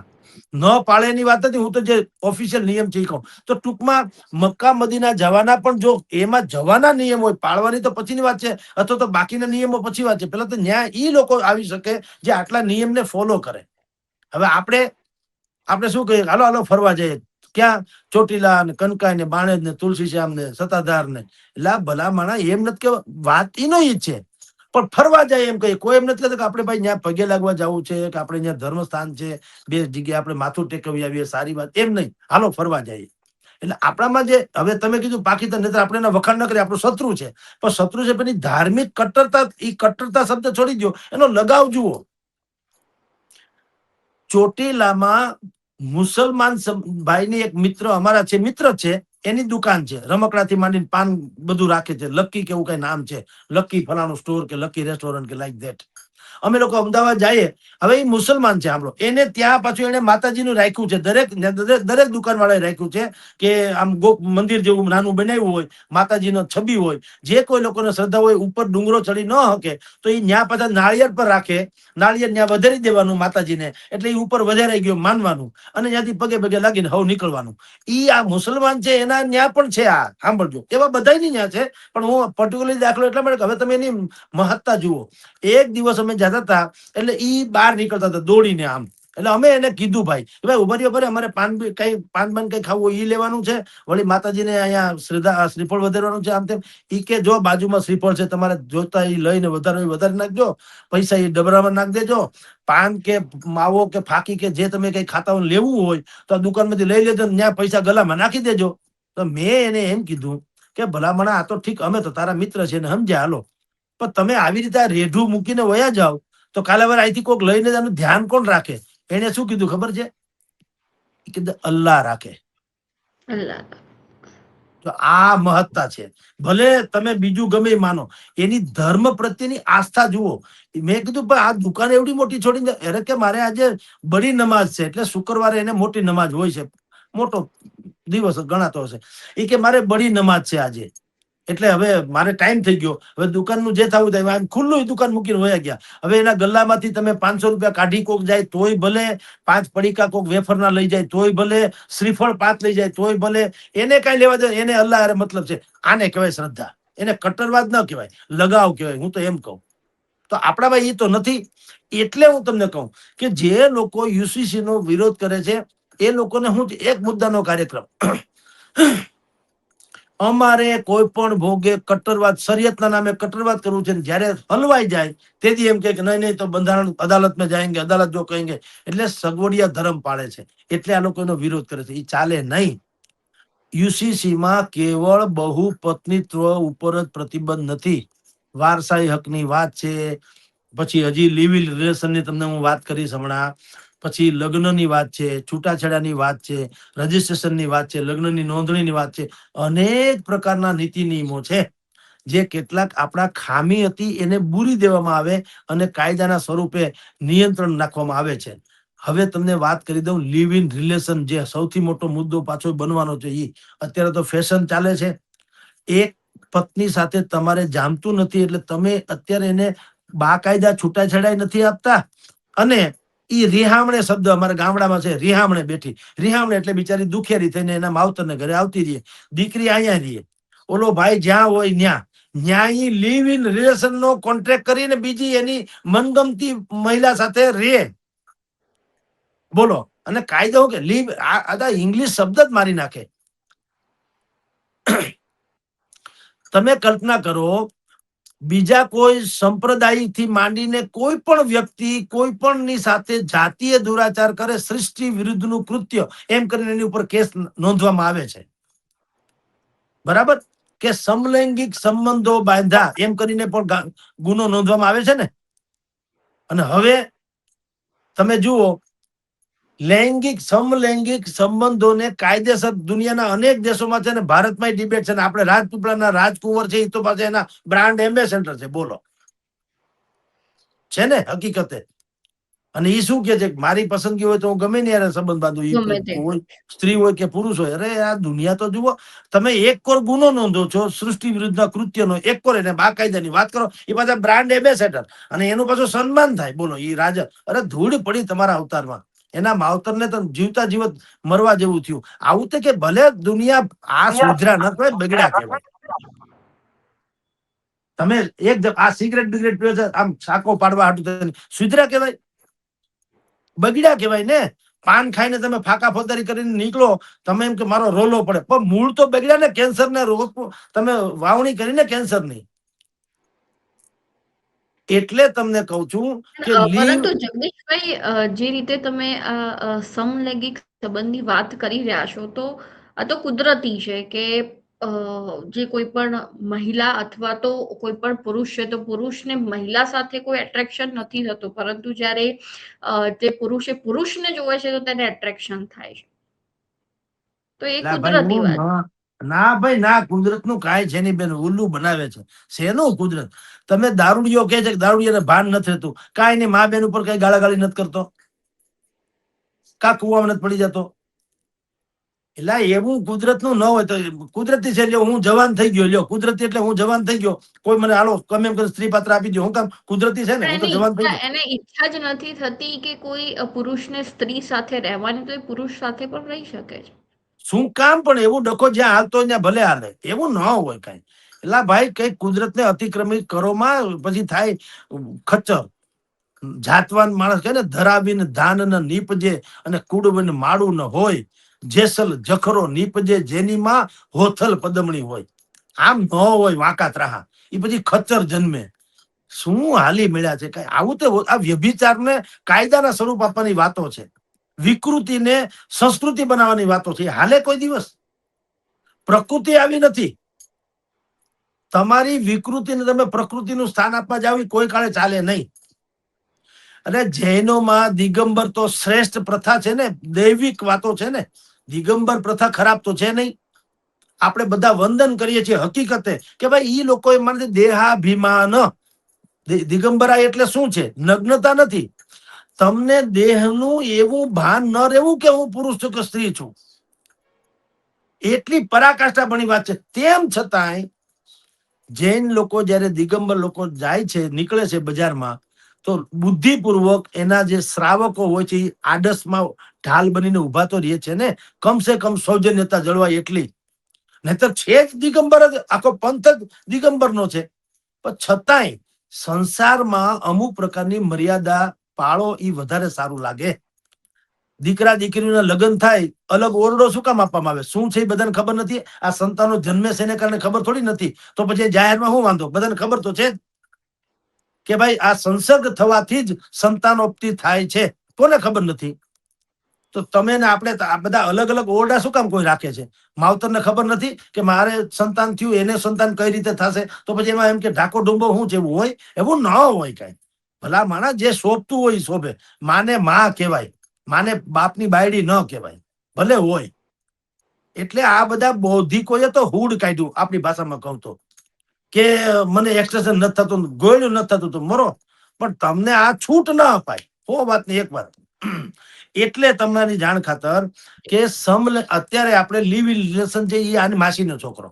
ન પાળે એની વાત નથી, હું તો જે ઓફિશિયલ નિયમ છે એ કહું. તો ટૂંકમાં મક્કા મદીના જવાના પણ જો એમાં જવાના નિયમ હોય, પાળવાની તો પછીની વાત છે, અથવા તો બાકીના નિયમો પછી વાત છે. પેલા તો ન્યાય ઈ લોકો આવી શકે જે આટલા નિયમને ફોલો કરે. હવે આપણે શું કહીએ, હાલો હાલો ફરવા જઈએ. ક્યાં? ચોટીલા ને કનકાઈ ને બાણેજ ને તુલસીશ્યામ ને સતાધાર ને. એટલે ભલા માણા એમ નથી કે વાત ઈનો ઈ છે, પણ ફરવા જાય એમ કહીએ. કોઈ એમ નથી કહેતું કે આપણે ભાઈ ત્યાં પગે લાગવા જવું છે કે આપણે ત્યાં ધર્મ સ્થાન છે, બે જગ્યાએ આપણે માથું ટેકવી આવીએ, સારી વાત એમ નહીં, હાલો ફરવા જઈએ. એટલે આપણામાં જે હવે તમે કીધું પાકિસ્તાન નહીં, આપણે એના વખાણ ન કરીએ, આપણું શત્રુ છે, પણ શત્રુ છે પણ ધાર્મિક કટ્ટરતા, એ કટ્ટરતા શબ્દ છોડી દો, એનો લગાવ જુઓ. ચોટીલામાં મુસલમાન ભાઈની એક મિત્ર અમારા છે, મિત્ર છે, એની દુકાન છે, રમકડાથી માંડીને પાન બધું રાખે છે, લકી કેવું કઈ નામ છે, લકી ફલાણું સ્ટોર કે લકી રેસ્ટોરન્ટ કે લાઈક ધેટ. અમે લોકો અમદાવાદ જઈએ, હવે એ મુસલમાન છે આપણો, એને ત્યાં પાછું એને માતાજીનું રાખ્યું છે, દરેક દુકાન વાળાએ રાખ્યું છે કે આમ મંદિર જેવું નાનું બનાવ્યું હોય, માતાજીનો છબી હોય, જે કોઈ લોકોને શ્રદ્ધા હોય ઉપર ડુંગરો ચડી ન શકે તો એ ન્યા પાછા નાળિયેર પર રાખે, નાળિયેર ત્યાં વધારી દેવાનું માતાજીને, એટલે એ ઉપર વધારાઈ ગયો માનવાનું, અને ત્યાંથી પગે પગે લાગીને હવે નીકળવાનું. ઈ આ મુસલમાન છે એના ન્યા પણ છે, આ સાંભળજો, એવા બધાની ન્યા છે, પણ હું પર્ટિક્યુલરલી દાખલો એટલા માટે હવે તમે એની મહત્તા જુઓ. એક દિવસ અમે જતા હતા એટલે ઈ બહાર નીકળતા હતા દોડીને આમ, એટલે અમે એને કીધું ભાઈ કે ભાઈ ઉભા રહ્યો, ભરે અમારે પાન બાન કઈ ખાવું હોય ઈ લેવાનું છે, વળી માતાજીને અહીંયા શ્રીફળ વધારવાનું છે, આમ તેમ. ઈ કે જો બાજુમાં શ્રીફળ છે, તમારે જોતા ઈ લઈને વધારી નાખજો, પૈસા ઈ ડબરામાં નાખ દેજો, પાન કે માવો કે ફાકી કે જે તમે કઈ ખાતા હોય લેવું હોય તો આ દુકાનમાંથી લઈ લેજો, ત્યાં પૈસા ગલામાં નાખી દેજો. તો મેં એને એમ કીધું કે ભલામણા આ તો ઠીક, અમે તો તારા મિત્ર છે ને સમજ્યા, હાલો, પણ તમે આવી રીતે રેઢું મૂકીને વયા જાઓ તો કાલે વાર અહીંથી કોઈક લઈને એનું ધ્યાન કોણ રાખે? એને શું કીધું ખબર છે? કીધું અલ્લાહ રાખે. અલ્લાહ. તો આ મહત્તા છે. ભલે તમે બીજું ગમે માનો, એની ધર્મ પ્રત્યેની આસ્થા જુઓ. મેં કીધું પણ આ દુકાન એવડી મોટી છોડીને, અરે કે મારે આજે બડી નમાઝ છે, એટલે શુક્રવારે એને મોટી નમાઝ હોય છે, મોટો દિવસ ગણાતો હશે. એ કે મારે બડી નમાઝ છે આજે, એટલે હવે મારે ટાઈમ થઈ ગયો, હવે દુકાનનું જે થવું થાય, ખુલ્લું દુકાન મૂકીને વયા ગયા. હવે એના ગલ્લામાંથી તમે 500 રૂપિયા કાઢી કોક જાય તોય ભલે, 5 પડીકા કોક વેફરના લઈ જાય તોય ભલે, શ્રીફળ 5 લઈ જાય તોય ભલે, એને કઈ લેવા દે, એને અલ્લાહ હારે મતલબ છે. આને કહેવાય શ્રદ્ધા, એને કટ્ટરવાદ ન કહેવાય, લગાવ કહેવાય. હું તો એમ કહું. તો આપણામાં એ તો નથી. એટલે હું તમને કહું કે જે લોકો યુસીસી નો વિરોધ કરે છે એ લોકોને હું એક મુદ્દાનો કાર્યક્રમ, અમારે કોઈ પણ ભોગે કટ્ટરવાદ, શરિયતના નામે કટ્ટરવાદ કરવું છે, જયારે હલવાઈ જાય તેથી એમ કે નહીં નહીં તો બંધારણ અદાલતમાં જાયંગે, અદાલત જો કહેંગે, એટલે સગવડિયા ધર્મ પાળે છે, એટલે આ લોકો એનો વિરોધ કરે છે. એ ચાલે નહીં. યુસીસી માં કેવળ બહુપત્નીત્વ ઉપર જ પ્રતિબંધ નથી, વારસાઈ હકની વાત છે, પછી હજી લિવ ઇન રિલેશનની તમને હું વાત કરીશ હમણાં, પછી લગ્નની વાત છે, છૂટાછેડાની વાત છે, રજીસ્ટ્રેશનની વાત છે, લગ્નની નોંધણીની વાત છે, અનેક પ્રકારના નીતિ નિયમો છે, જે કેટલાક આપણા ખામી હતી એને બૂરી દેવામાં આવે અને કાયદાના સ્વરૂપે નિયંત્રણ નાખવામાં આવે છે. હવે તમને વાત કરી દઉં, લિવ ઇન રિલેશન, જે સૌથી મોટો મુદ્દો પાછો બનવાનો છે. એ અત્યારે તો ફેશન ચાલે છે. એક પત્ની સાથે તમારે જામતું નથી એટલે તમે અત્યારે એને બાકાયદા છૂટાછેડાય નથી આપતા, અને ઈ રિહામણે શબ્દ અમારા ગામડામાં છે, રિહામણે બેઠી. રિહામણે એટલે બિચારી દુખેરી થઈને એના માવતરને ઘરે આવતી રહીએ, દીકરી અહીંયા રહીએ, ઓલો ભાઈ જ્યાં હોય ન્યા ઈ લિવ ઇન રિલેશન નો કોન્ટ્રાક્ટ કરીને બીજી એની મનગમતી મહિલા સાથે રહે. બોલો, અને કાયદો કે લીવ, આ ઇંગ્લિશ શબ્દ જ મારી નાખે. તમે કલ્પના કરો, બીજા કોઈ સંપ્રદાયથી માંડીને કોઈ પણ વ્યક્તિ કોઈ પણ ની સાથે જાતીય દુરાચાર કરે, સૃષ્ટિ વિરુદ્ધનું કૃત્ય એમ કરીને એની ઉપર કેસ નોંધવામાં આવે છે. બરાબર? કે સમલૈંગિક સંબંધો બાંધ્યા એમ કરીને પણ ગુનો નોંધવામાં આવે છે ને. અને હવે તમે જુઓ, લૈંગિક સમલૈંગિક સંબંધોને કાયદેસર દુનિયાના અનેક દેશોમાં છે ને, ભારતમાં ડિબેટ છે ને, આપણે રાજપીપળાના રાજકુંવર છે એ તો પાસે એના બ્રાન્ડ એમ્બેસેડર છે. બોલો, છે ને હકીકતે. અને એ શું કે છે, મારી પસંદગી હોય તો હું ગમે ને યાર સંબંધ બાંધું, ગમે તે. હોય સ્ત્રી હોય કે પુરુષ હોય. અરે આ દુનિયા તો જુઓ, તમે એક કોર ગુનો નોંધો છો સૃષ્ટિ વિરુદ્ધના કૃત્યનો, એક કોર એને બાકાયદાની વાત કરો, એ પાછા બ્રાન્ડ એમ્બેસેડર, અને એનું પાછું સન્માન થાય. બોલો, એ રાજા, અરે ધૂળ પડી તમારા અવતારમાં. એના માવતરને તો જીવતા જીવત મરવા જેવું થયું. આવું તો કે ભલે દુનિયા આ સુધરા ન કહેવાય, બગડ્યા કહેવાય. તમે એક આ સિગરેટ બિગરેટ પીવો છો, આમ સાકો પાડવા હાટું સુધરા કહેવાય? બગડ્યા કહેવાય ને. પાન ખાઈને તમે ફાકા ફોદારી કરીને નીકળો, તમે એમ કે મારો રોલો પડે, પણ મૂળ તો બગડ્યા ને. કેન્સર ને રોગ તમે વાવણી કરીને કેન્સર ની. એટલે તમને કહું છું કે લીવ. પરંતુ જગદીશભાઈ, જે રીતે તમે સમલૈંગિક સંબંધની વાત કરી રહ્યા છો, તો આ તો કુદરતી છે કે જે કોઈ પણ મહિલા અથવા તો કોઈ પણ પુરુષ છે, તો પુરુષને મહિલા સાથે કોઈ એટ્રેક્શન નથી થતું, પરંતુ જ્યારે તે પુરુષે પુરુષને જોવે છે તો તેને એટ્રેક્શન થાય છે. તો એ ભાઈ કુદરતી વાત. ના ભાઈ ના, કુદરત નું કાંઈ છે નહીં બેન, ઉલ્લુ બનાવે છે. શેનું કુદરત? તમે દારૂડિયો કે છે કે દારૂડિયાને ભાન નથી રહેતું, કાંઈ નહીં, મા બેન ઉપર કઈ ગાળાગાળી નથી કરતો, કા કુવામાં નથી પડી જતો. એટલે એવું કુદરત નું ન હોય. તો કુદરતી છે, લ્યો હું જવાન થઈ ગયો, લ્યો કુદરતી એટલે હું જવાન થઈ ગયો, કોઈ મને હાલો ગમે એમ સ્ત્રી પાત્ર આપી દો, હું કામ કુદરતી છે ને, હું તો જવાન થઈ ગયો. એને ઈચ્છા જ નથી થતી કે કોઈ પુરુષને સ્ત્રી સાથે રહેવાની, તો એ પુરુષ સાથે પણ રહી શકે છે. શું કામ? પણ એવું ડખો જ્યાં હાલતો હોય ત્યાં ભલે હાલે, એવું ન હોય કઈ. એટલે ભાઈ કઈ કુદરતને અતિક્રમિત કરો માં પછી થાય ખચ્ચર. જાતવાન માણસ કે ને, ધરાવીને ધાન ન નીપજે અને કુડબન માળું ન હોય, જેસલ જખરો નીપજે જેની માં હોથલ પદમણી હોય. આમ ન હોય વાંકાત રાહા, એ પછી ખચ્ચર જન્મે. શું હાલી મળ્યા છે કઈ આવું? તો આ વ્યભિચારને કાયદાના સ્વરૂપ આપવાની વાતો છે, વિકૃતિને સંસ્કૃતિ બનાવવાની વાતો છે. હાલે કોઈ દિવસ? પ્રકૃતિ આવી નથી. તમારી વિકૃતિને તમે પ્રકૃતિનું સ્થાન આપવા જાવ, કોઈ કાળે ચાલે નહીં. અને જૈનોમાં દિગંબર તો શ્રેષ્ઠ પ્રથા છે ને, દૈવિક વાતો છે ને. દિગંબર પ્રથા ખરાબ તો છે નહીં. આપણે બધા વંદન કરીએ છીએ હકીકતે કે ભાઈ ઈ લોકો એ માને દેહાભિમાન. દિગંબરા એટલે શું છે? નગ્નતા નથી. તમને દેહનું એવું ભાન ન રહેવું કે હું પુરુષ છું કે સ્ત્રી છું, એટલી પરાકાષ્ઠા બની વાત છે. તેમ છતાંય જૈન લોકો જયારે દિગંબર લોકો જાય છે, નીકળે છે બજારમાં, તો બુદ્ધિપૂર્વક એના જે શ્રાવકો હોય છે આડસમાં ઢાલ બનીને ઉભા તો રહે છે ને, કમસે કમ સૌજન્યતા જળવાય એટલી. નહીતર છે જ દિગંબર જ, આખો પંથ જ દિગંબરનો છે. પણ છતાંય સંસારમાં અમુક પ્રકારની મર્યાદા પાળો, એ વધારે સારું લાગે. દીકરા દીકરીના લગ્ન થાય, અલગ ઓરડો શું કામ આપવામાં આવે? શું છે એ બધાને ખબર નથી? આ સંતાનો જન્મે છે એને કારણે ખબર થોડી નથી, તો પછી જાહેરમાં શું વાંધો? બધાને ખબર તો છે જ કે ભાઈ આ સંસર્ગ થવાથી જ સંતાનોત્પત્તિ થાય છે, કોને ખબર નથી? તો તમે ને આપણે આ બધા અલગ અલગ ઓરડા શું કામ કોઈ રાખે છે? માવતરને ખબર નથી કે મારે સંતાન થયું, એને સંતાન કઈ રીતે થશે? તો પછી એમાં એમ કે ઢાકો ડુંબો શું છે? એવું હોય? એવું ન હોય કઈ. ભલા માણસ જે શોભતું હોય શોભે. માને માં કહેવાય, માને બાપની બાયડી ન કહેવાય, ભલે હોય. એટલે આ બધા બૌદ્ધિકોએ તો હુડ કાઢ્યું, આપણી ભાષામાં કહું તો, કે મને એક્સપ્રેશન નથી થતું, ગોળ્યું નથી થતું, તો મરો. પણ તમને આ છૂટ ના અપાય. હો વાત ની એક વાત. એટલે તમારી જાણ ખાતર કે અત્યારે આપણે લીવ ઇન રિલેશન છે, એ આની માસીનો છોકરો,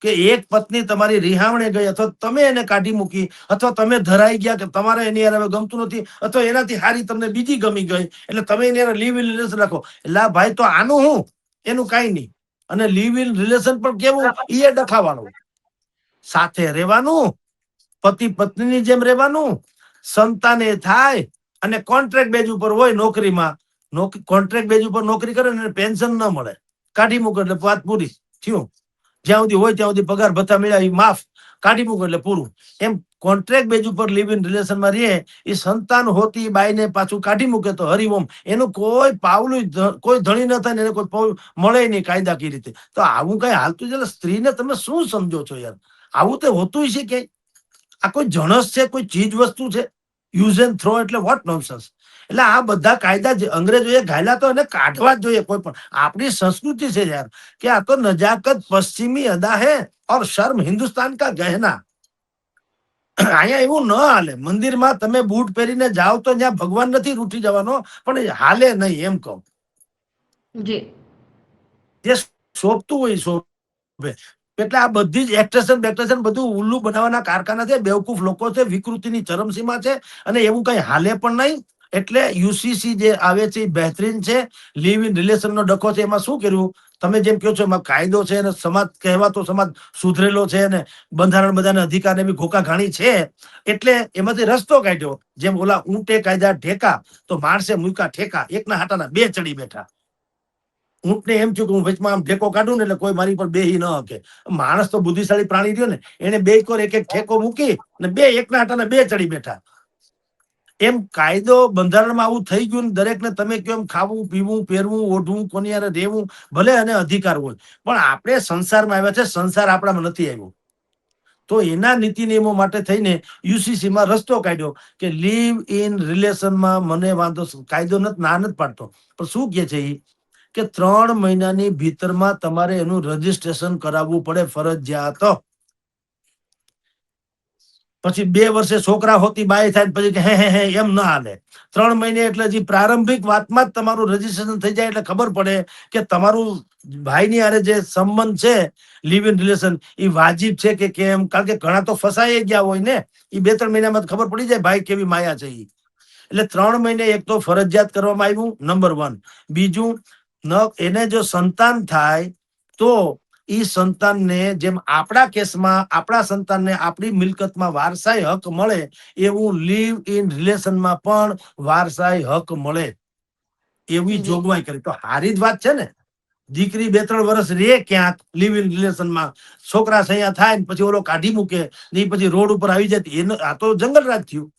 કે એક પત્ની તમારી રિહામણે ગઈ, અથવા તમે એને કાઢી મૂકી, અથવા તમે ધરાઈ ગયા કે તમારે એની હવે ગમતું નથી, અથવા એનાથી હારી તમને બીજી ગમી ગઈ, એટલે તમે એની લીવ ઇન રિલેશન રાખો. એટલે ભાઈ તો આનું હું? એનું કઈ નહીં. અને લીવ ઇન રિલેશન પણ કેવું? એ ડખાવાનું. સાથે રહેવાનું, પતિ પત્નીની જેમ રહેવાનું, સંતાને થાય, અને કોન્ટ્રાક્ટ બેઝ ઉપર હોય નોકરીમાં. કોન્ટ્રાક્ટ બેઝ ઉપર નોકરી કરે ને પેન્શન ન મળે, કાઢી મૂકે એટલે વાત પૂરી થયું. જ્યાં સુધી હોય ત્યાં સુધી પગાર ભથ્થા મળ્યા એ માફ, કાઢી મૂકે એટલે પૂરું. એમ કોન્ટ્રાક્ટ બેઝ ઉપર લિવ ઇન રિલેશનમાં રહે, એ સંતાન હોતી બાઈને પાછું કાઢી મૂકે તો હરિઓમ, એનું કોઈ પાવલું કોઈ ધણી ન થાય ને એને કોઈ મળે નહીં કાયદાકીય રીતે. તો આવું કઈ હાલતું છે? સ્ત્રીને તમે શું સમજો છો યાર? આવું તો હોતું છે કે આ કોઈ જણસ છે, કોઈ ચીજ વસ્તુ છે? યુઝ એન્ડ થ્રો એટલે વોટ નોનસેન્સ. એટલે આ બધા કાયદા અંગ્રેજોએ ઘાયલા તો એને કાઢવા જ જોઈએ. કોઈ પણ આપણી સંસ્કૃતિ છે યાર, કે આ તો નજાકત પશ્ચિમી અદા હે ઓર શર્મ હિન્દુસ્તાન કા ગહેના. અહીંયા એવું ન હાલે. મંદિરમાં તમે બૂટ પહેરીને જાઓ તો ત્યાં ભગવાન નથી રૂઠી જવાનો, પણ હાલે નહીં એમ કહું. જે શોભતું હોય શોભે. એટલે આ બધી જ એક્ટ્રેશન બેક્ટ્રેશન બધું ઉલ્લુ બનાવવાના કારખાના છે, બેવકૂફ લોકો છે, વિકૃતિની ચરમસીમા છે, અને એવું કઈ હાલે પણ નહીં. એટલે યુસીસી જે આવે છે એ બહેતરીન છે. લિવ ઇન રિલેશન નો ડખો છે, એમાં શું કર્યું? તમે જેમ કહો છો એમાં કાયદો છે, અને સમાજ કહેવાતો સમાજ સુધરેલો છે, અને બંધારણ બધાને અધિકાર એવી ઘોકા ઘાણી છે. એટલે એમાંથી રસ્તો કાઢ્યો. જેમ ઓલા ઊંટે કાયદા ઠેકા, તો માણસે મૂકા ઠેકા, એકના હાટાના બે ચડી બેઠા. ઊંટને એમ થયું કે હું વચમાં આમ ઠેકો કાઢું ને એટલે કોઈ મારી પર બેહી ન શકે. માણસ તો બુદ્ધિશાળી પ્રાણી રહ્યો ને, એને બે કોર એક એક ઠેકો મૂકી ને બે એકના હાટાના બે ચડી બેઠા. એમ કાયદો બંધારણમાં આવું થઈ ગયું. દરેકને તમે કેમ ખાવું, પીવું, પહેરવું, ઓઢવું, કોની યારે રહેવું, ભલે અને અધિકાર હોય, પણ આપણે સંસારમાં આવ્યા છે, સંસાર આપણામાં નથી આવ્યો. તો એના નીતિ નિયમો માટે થઈને યુસીસીમાં રસ્તો કાઢ્યો કે લીવ ઇન રિલેશનમાં મને વાંધો, કાયદો નથી, ના નથી પાડતો, પણ શું કે છે એ કે 3 મહિનાની ભીતરમાં તમારે એનું રજીસ્ટ્રેશન કરાવવું પડે ફરજિયાત. પછી 2 વર્ષે છોકરા હોતી બાય થાય પછી કે હે એમ ના હાલે. 3 મહિને એટલે જે પ્રારંભિક વાતમાં જ તમારું રજીસ્ટ્રેશન થઈ જાય એટલે ખબર પડે કે તમારું ભાઈની હારે જે સંબંધ છે, લિવ ઇન રિલેશન, એ વાજિબ છે કે કેમ. કારણ કે ઘણા તો ફસાઈ ગયા હોય ને, એ 2-3 મહિનામાં ખબર પડી જાય ભાઈ કેવી માયા છે. એટલે 3 મહિને એક તો ફરજિયાત કરવામાં આવ્યું, નંબર 1. બીજું, એને જો સંતાન થાય તો ઈ સંતાનને જેમ આપણા કેસમાં આપણા સંતાનને આપણી મિલકતમાં વારસાઈ હક મળે, એવું લીવ ઇન રિલેશનમાં પણ વારસાઈ હક મળે એવી જી જોગવાઈ કરી. તો હારી જ વાત છે ને. દીકરી 2-3 વર્ષ રે ક્યાંક લિવ ઇન રિલેશનમાં, છોકરા સૈયા થાય ને પછી ઓલો કાઢી મૂકે ને પછી રોડ ઉપર આવી જાય, એનો આ તો જંગલ રાજ થયું.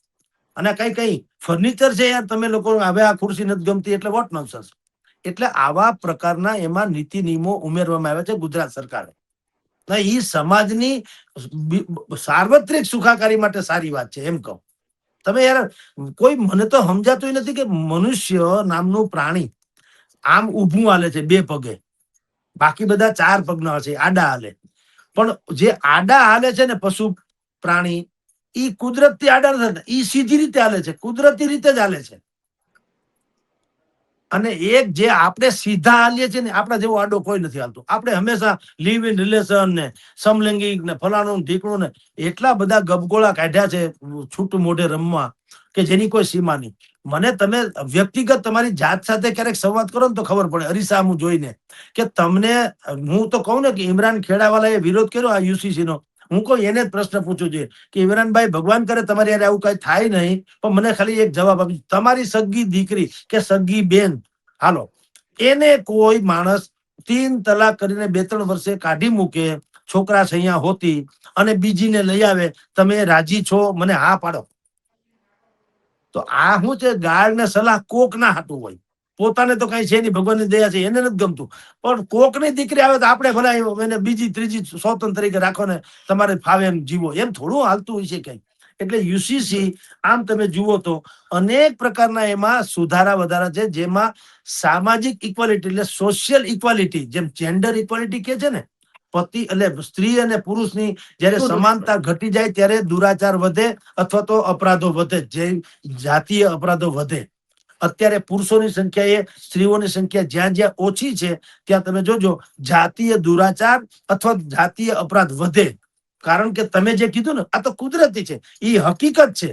અને કઈ ફર્નિચર છે યાર, તમે લોકો હવે આ ખુરશી નથી ગમતી એટલે વોટ નોનસેન્સ. એટલે આવા પ્રકારના એમાં નીતિ નિયમો ઉમેરવામાં આવ્યા છે ગુજરાત સરકારે. એ સમાજની સાર્વત્રિક સુખાકારી માટે સારી વાત છે એમ કહું. તમે યાર કોઈ, મને તો સમજાતું નથી કે મનુષ્ય નામનું પ્રાણી આમ ઊભું હાલે છે 2 પગે, બાકી બધા 4 પગના છે, આડા હાલે. પણ જે આડા હાલે છે ને પશુ પ્રાણી, ઈ કુદરતી આડા નથી, ઈ સીધી રીતે હાલે છે, કુદરતી રીતે જ હાલે છે. અને એક જે આપણે સીધા હાલીએ છીએ ને, આપણા જેવો આડો કોઈ નથી હાલતું. આપણે હંમેશા લિવ ઇન રિલેશન ને સમલૈંગિક ને ફલાણું ઢીકણું ને એટલા બધા ગબગોળા કાઢ્યા છે છૂટું મોઢે રમવા કે જેની કોઈ સીમા નહીં. મને તમે વ્યક્તિગત તમારી જાત સાથે ક્યારેક સંવાદ કરો ને તો ખબર પડે અરીસામું જોઈને કે તમને, હું તો કહું ને કે ઇમરાન ખેડાવાલાએ વિરોધ કર્યો આ યુસીસી નો, હું કોઈ એને જ પ્રશ્ન પૂછું છું કે ઇમરાનભાઈ, ભગવાન કરે તમારી યારે આવું કઈ થાય નહીં, પણ મને ખાલી એક જવાબ આપી, તમારી સગી દીકરી કે સગી બેન, હાલો, એને કોઈ માણસ 3 તલાક કરીને 2-3 વર્ષે કાઢી મૂકે, છોકરા સૈયા હોતી, અને બીજીને લઈ આવે, તમે રાજી છો? મને હા પાડો. તો આ શું છે, ગાળ ને સલાહ કોક ના હાટું હોય. પોતાને તો કઈ છે નહીં, ભગવાનની દયા છે, એને નથી ગમતું. પણ કોકની દીકરી આવે તો આપણે ભલા એને બીજી ત્રીજી સ્વતંત્ર તરીકે રાખો ને, તમારે ફાવે એમ જીવો, એમ થોડું હાલતું હોય છે કઈ. એટલે યુસીસી આમ તમે જુઓ તો અનેક પ્રકારના એમાં સુધારા વધારા છે, જેમાં સામાજિક ઇક્વાલિટી એટલે સોશિયલ ઇક્વાલિટી, જેમ જેન્ડર ઇક્વાલિટી કે છે ને, પતિ એટલે સ્ત્રી અને પુરુષની જયારે સમાનતા ઘટી જાય ત્યારે દુરાચાર વધે અથવા તો અપરાધો વધે, જે જાતીય અપરાધો વધે. અત્યારે પુરુષોની સંખ્યા એ સ્ત્રીઓની સંખ્યા જ્યાં જ્યાં ઓછી છે ત્યાં તમે જોજો જાતીય દુરાચાર અથવા જાતીય અપરાધ વધે. કારણ કે તમે જે કીધું ને, આ તો કુદરતી છે, એ હકીકત છે.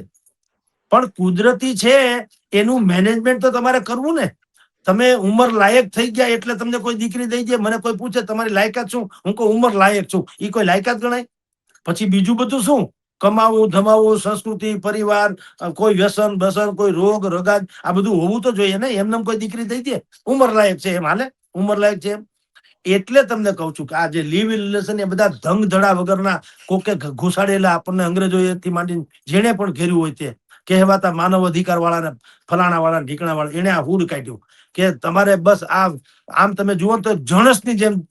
પણ કુદરતી છે એનું મેનેજમેન્ટ તો તમારે કરવું ને. તમે ઉંમર લાયક થઈ ગયા એટલે તમને કોઈ દીકરી દઈ દે. મને કોઈ પૂછે તમારી લાયકાત શું, હું કહું ઉંમર લાયક છું, એ કોઈ લાયકાત ગણાય? પછી બીજું બધું શું, કમાવું ધમાવું, સંસ્કૃતિ, પરિવાર, કોઈ વ્યસન બસન, કોઈ રોગ રગાજ, આ બધું હોવું તો જોઈએ ને. એમને કોઈ દીકરી દઈ દે? ઉંમર લાયક છે એમ હાલે? ઉંમર લાયક છે એમ. એટલે તમને કહું છું કે આ જે લીવ ઇન રિલેશન એ બધા ધંગ ધડા વગરના કોકે ઘુસાડેલા આપણને અંગ્રેજોથી માંડીને જેને પણ ઘેર્યું હોય તે કહેવાતા માનવ અધિકાર વાળાને ફલાણા વાળા ઢીકણા વાળા, એને આ હુડ કાઢ્યું કે તમારે બસ આ આમ તમે જુઓ તો જણસની જેમ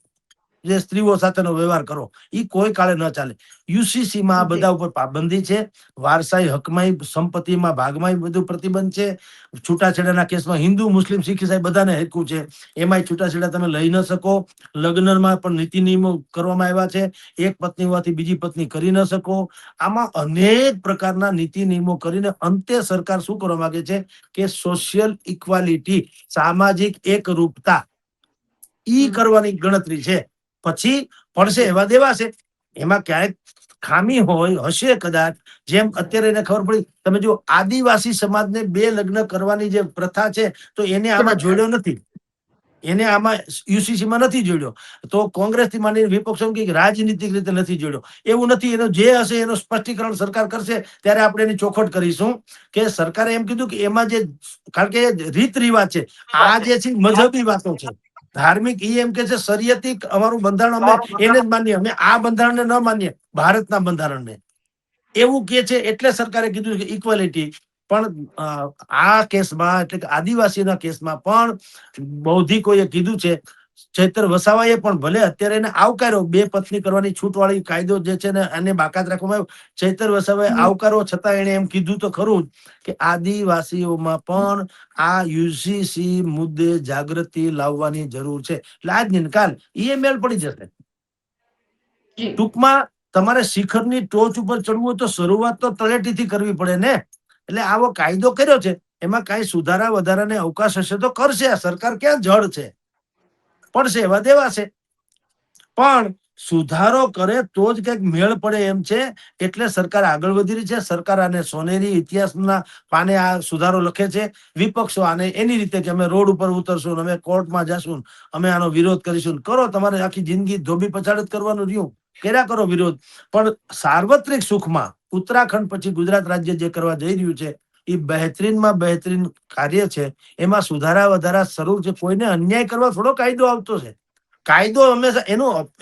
જે સ્ત્રીઓ સાથેનો વ્યવહાર કરો, એ કોઈ કાળે ન ચાલે. યુસીસી માં આ બધા ઉપર પાબંદી છે. વારસાઈ હકમાં, સંપત્તિમાં, ભાગમાં બધું પ્રતિબંધ છે. છૂટાછેડાના કેસમાં હિન્દુ મુસ્લિમ શીખ ઈસાઈ બધાને હરખું છે, એમાંય છૂટાછેડા તમે લઈ ન શકો. લગ્નમાં પણ નીતિ નિયમો કરવામાં આવ્યા છે, એક પત્ની હોવાથી બીજી પત્ની કરી ન શકો. આમાં અનેક પ્રકારના નીતિ નિયમો કરીને અંતે સરકાર શું કરવા માંગે છે કે સોશિયલ ઇક્વાલિટી, સામાજિક એકરૂપતા, ઈ કરવાની ગણતરી છે. પછી પડશે એવા દેવા છે, એમાં ક્યાંક ખામી હોય હશે કદાચ. જેમ અત્યારે એને ખબર પડી, તમે જો આદિવાસી સમાજને 2 લગ્ન કરવાની જે પ્રથા છે તો એને આમાં જોડ્યો નથી, એને આમાં યુસીસી માં નથી જોડ્યો. તો કોંગ્રેસ થી માંડીને વિપક્ષ રાજનીતિક રીતે નથી જોડ્યો. એવું નથી, એનો જે હશે એનું સ્પષ્ટીકરણ સરકાર કરશે ત્યારે આપણે એની ચોખવટ કરીશું. કે સરકારે એમ કીધું કે એમાં જે, કારણ કે રીત રિવાજ છે, આ જે છે મજહબી વાતો છે, ધાર્મિક, ઈ એમ કે છે શરિયતી અમારું બંધારણ, અમે એને જ માનીએ, અમે આ બંધારણને ન માનીએ, ભારતના બંધારણને, એવું કે છે. એટલે સરકારે કીધું કે ઇક્વાલિટી. પણ આ કેસમાં એટલે કે આદિવાસીના કેસમાં પણ બૌદ્ધિકોએ કીધું છે ચૈતર વસાવાએ પણ ભલે અત્યારે એને આવકાર્યો, 2 પત્ની કરવાની છૂટ વાળી કાયદો જે છે ને એને બાકાત રાખવામાં આવ્યો. ચૈતર વસાવાએ આવકારો છતાં એને એમ કીધું તો ખરું જ કે આદિવાસીઓમાં પણ આ યુસીસી મુદ્દે જાગૃતિ લાવવાની જરૂર છે. એટલે આજ ને કાલ એ મેલ પડી જશે. જી ટૂંકમાં તમારે શિખરની ટોચ ઉપર ચડવું હોય તો શરૂઆત તો તળેટીથી કરવી પડે ને. એટલે આવો કાયદો કર્યો છે, એમાં કાંઈ સુધારા વધારાને અવકાશ હશે તો કરશે. આ સરકાર ક્યાં જડ છે, પડશે એવા દેવાશે. પણ સુધારો કરે તો જ કંઈક મેળ પડે એમ છે. એટલે સરકાર આગળ વધી રહી છે. સરકાર આને સોનેરી ઇતિહાસના પાને આ સુધારો લખે છે. વિપક્ષો આને એની રીતે કે અમે રોડ ઉપર ઉતરશું, અમે કોર્ટમાં જશું, અમે આનો વિરોધ કરીશું. કરો, તમારે આખી જિંદગી ધોબી પછાડ જ કરવાનું રહ્યું, કર્યા કરો વિરોધ. પણ સાર્વત્રિક સુખમાં ઉત્તરાખંડ પછી ગુજરાત રાજ્ય જે કરવા જઈ રહ્યું છે એ બહેતરીનમાં બહેતરીન કાર્ય છે. એમાં સુધારા વધારા શરૂ છે. કોઈને અન્યાય કરવા થોડો કાયદો આવતો છે. કાયદો હંમેશા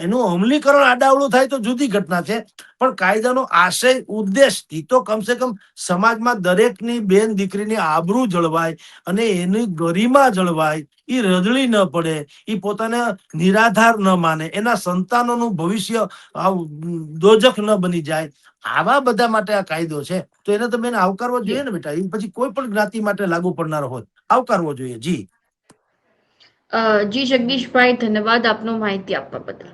એનું અમલીકરણ આડાવડું થાય તો જુદી ઘટના છે. પણ કાયદાનો આશય ઉદ્દેશ એ તો કમસે કમ સમાજમાં દરેકની બેન દીકરીની આબરૂ જળવાય અને એની ગરિમા જળવાય, એ રજળી ન પડે, એ પોતાને નિરાધાર ન માને, એના સંતાનોનું ભવિષ્ય દોજખ ન બની જાય. આવા બધા માટે આ કાયદો છે. તો એને તમે આવકારવો જોઈએ ને બેટા. એ પછી કોઈ પણ જ્ઞાતિ માટે લાગુ પડનારો હોય, આવકારવો જોઈએ. જી જી જગદીશભાઈ, ધન્યવાદ આપનો માહિતી આપવા બદલ.